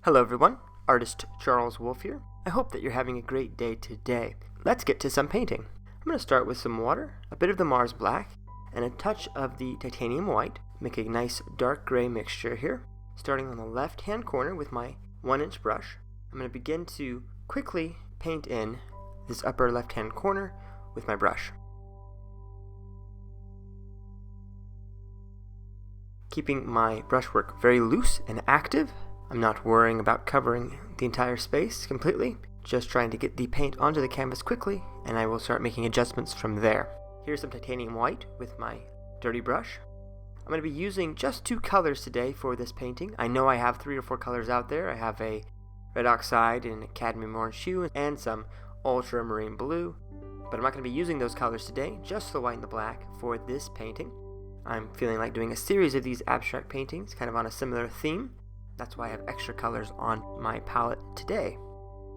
Hello everyone, Artist Charles Wolf here. I hope that you're having a great day today. Let's get to some painting. I'm going to start with some water, a bit of the Mars Black, and a touch of the titanium white. Make a nice dark gray mixture here. Starting on the left hand corner with my 1-inch brush, I'm going to begin to quickly paint in this upper left hand corner with my brush. Keeping my brushwork very loose and active. I'm not worrying about covering the entire space completely, just trying to get the paint onto the canvas quickly, and I will start making adjustments from there. Here's some titanium white with my dirty brush. I'm going to be using just 2 colors today for this painting. I know I have 3 or 4 colors out there. I have a red oxide and a cadmium orange hue and some ultramarine blue, but I'm not going to be using those colors today, just the white and the black for this painting. I'm feeling like doing a series of these abstract paintings kind of on a similar theme. That's why I have extra colors on my palette today.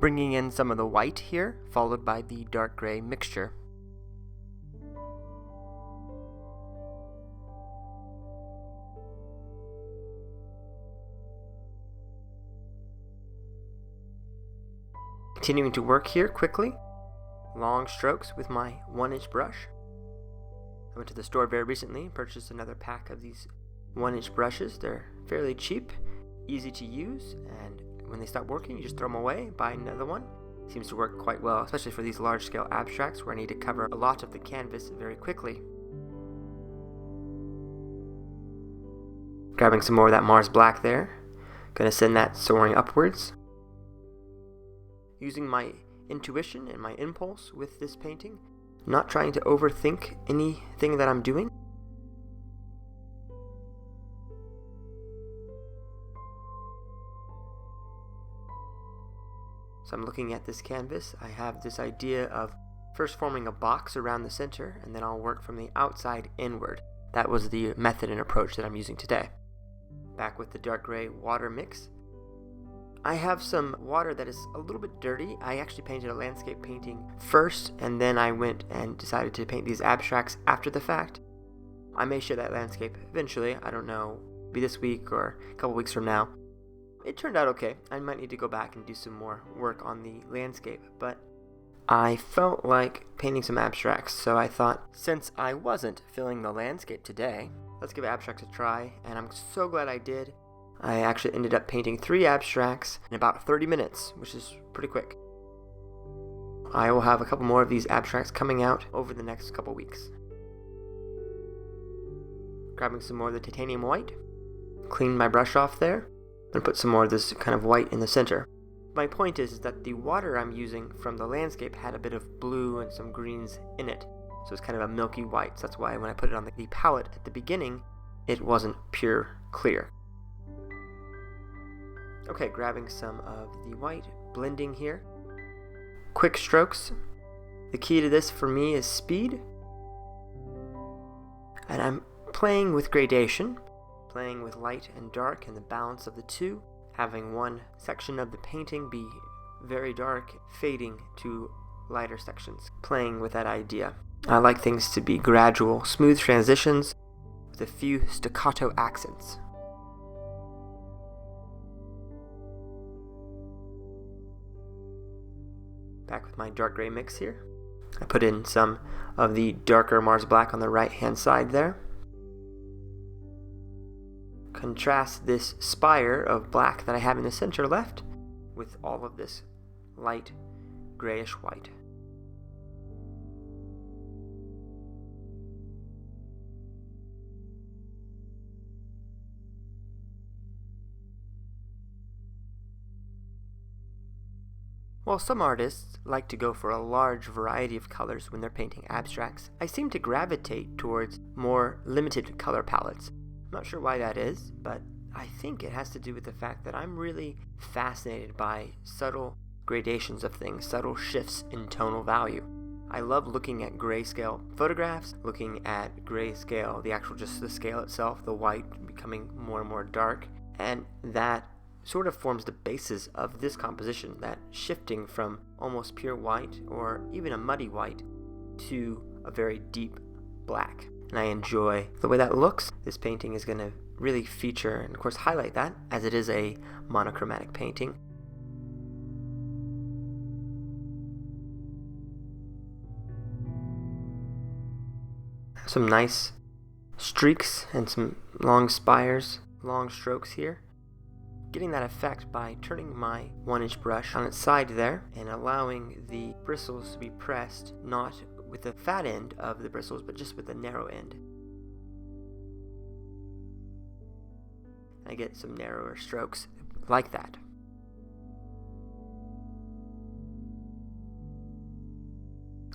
Bringing in some of the white here, followed by the dark gray mixture. Continuing to work here quickly, long strokes with my 1-inch brush. I went to the store very recently and purchased another pack of these 1-inch brushes. They're fairly cheap, easy to use, and when they stop working, you just throw them away, buy another one. Seems to work quite well, especially for these large-scale abstracts where I need to cover a lot of the canvas very quickly. Grabbing some more of that Mars Black there. Gonna send that soaring upwards. Using my intuition and my impulse with this painting. Not trying to overthink anything that I'm doing. So I'm looking at this canvas. I have this idea of first forming a box around the center, and then I'll work from the outside inward. That was the method and approach that I'm using today. Back with the dark gray water mix. I have some water that is a little bit dirty. I actually painted a landscape painting first, and then I went and decided to paint these abstracts after the fact. I may share that landscape eventually. I don't know, maybe this week or a couple weeks from now. It turned out okay. I might need to go back and do some more work on the landscape, but I felt like painting some abstracts, so I thought, since I wasn't filling the landscape today, let's give abstracts a try, and I'm so glad I did. I actually ended up painting 3 abstracts in about 30 minutes, which is pretty quick. I will have a couple more of these abstracts coming out over the next couple weeks. Grabbing some more of the titanium white, clean my brush off there, and put some more of this kind of white in the center. My point is that the water I'm using from the landscape had a bit of blue and some greens in it, so it's kind of a milky white, so that's why when I put it on the palette at the beginning, it wasn't pure clear. Okay, grabbing some of the white, blending here. Quick strokes. The key to this for me is speed. And I'm playing with gradation, playing with light and dark and the balance of the two, having one section of the painting be very dark, fading to lighter sections, playing with that idea. I like things to be gradual, smooth transitions with a few staccato accents. Back with my dark gray mix here. I put in some of the darker Mars Black on the right hand side there. Contrast this spire of black that I have in the center left with all of this light grayish white. While some artists like to go for a large variety of colors when they're painting abstracts, I seem to gravitate towards more limited color palettes. I'm not sure why that is, but I think it has to do with the fact that I'm really fascinated by subtle gradations of things, subtle shifts in tonal value. I love looking at grayscale photographs, looking at grayscale, just the scale itself, the white becoming more and more dark, and that sort of forms the basis of this composition, that shifting from almost pure white or even a muddy white to a very deep black. And I enjoy the way that looks. This painting is going to really feature and of course highlight that, as it is a monochromatic painting. Some nice streaks and some long spires, long strokes here. Getting that effect by turning my 1-inch brush on its side there and allowing the bristles to be pressed, not with the fat end of the bristles, but just with the narrow end. I get some narrower strokes like that.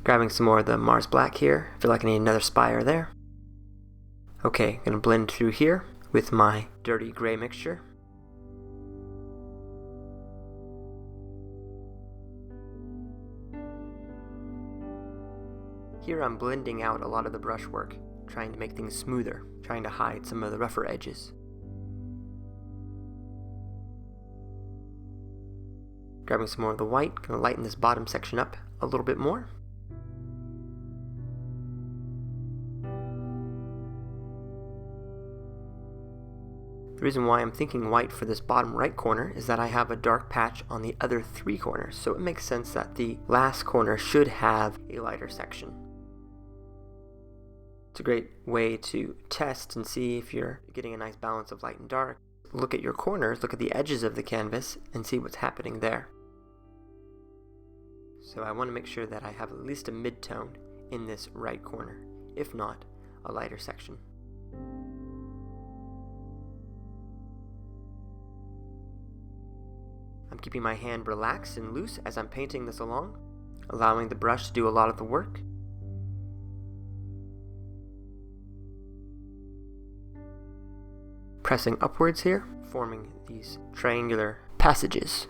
Grabbing some more of the Mars Black here. I feel like I need another spire there. Okay, gonna blend through here with my dirty gray mixture. Here I'm blending out a lot of the brushwork, trying to make things smoother, trying to hide some of the rougher edges. Grabbing some more of the white, gonna lighten this bottom section up a little bit more. The reason why I'm thinking white for this bottom right corner is that I have a dark patch on the other 3 corners, so it makes sense that the last corner should have a lighter section. It's a great way to test and see if you're getting a nice balance of light and dark. Look at your corners, look at the edges of the canvas, and see what's happening there. So I want to make sure that I have at least a mid-tone in this right corner, if not a lighter section. I'm keeping my hand relaxed and loose as I'm painting this along, allowing the brush to do a lot of the work. Pressing upwards here, forming these triangular passages.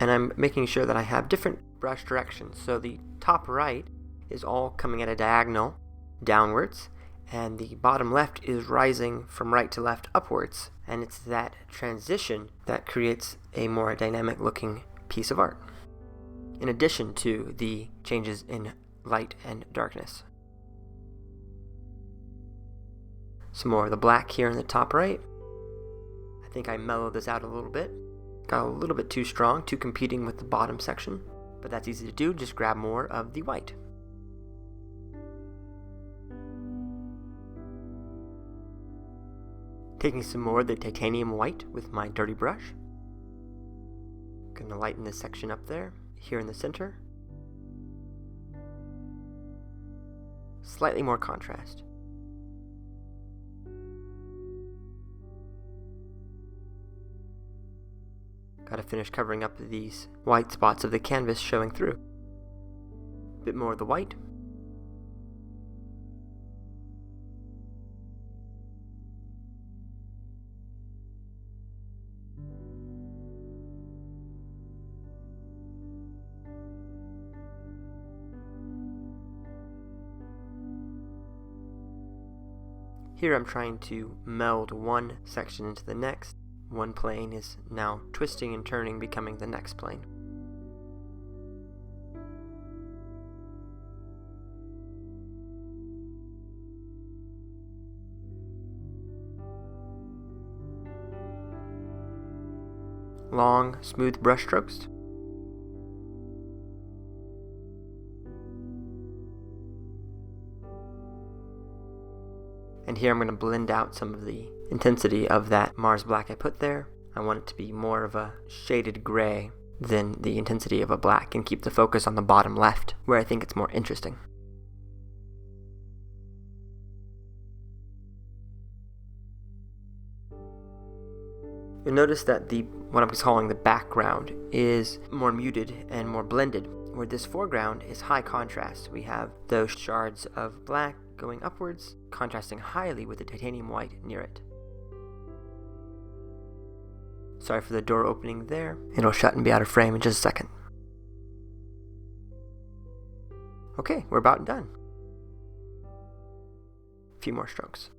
And I'm making sure that I have different brush directions. So the top right is all coming at a diagonal downwards, and the bottom left is rising from right to left upwards. And it's that transition that creates a more dynamic looking piece of art, in addition to the changes in light and darkness. Some more of the black here in the top right. I think I mellowed this out a little bit. Got a little bit too strong, too competing with the bottom section, but that's easy to do. Just grab more of the white. Taking some more of the titanium white with my dirty brush. Gonna lighten this section up there, here in the center. Slightly more contrast. Gotta finish covering up these white spots of the canvas showing through. A bit more of the white. Here I'm trying to meld one section into the next. One plane is now twisting and turning, becoming the next plane. Long, smooth brush strokes. And here I'm going to blend out some of the intensity of that Mars Black I put there. I want it to be more of a shaded gray than the intensity of a black, and keep the focus on the bottom left, where I think it's more interesting. You'll notice that what I'm calling the background is more muted and more blended, where this foreground is high contrast. We have those shards of black going upwards, contrasting highly with the titanium white near it. Sorry for the door opening there. It'll shut and be out of frame in just a second. Okay, we're about done. A few more strokes.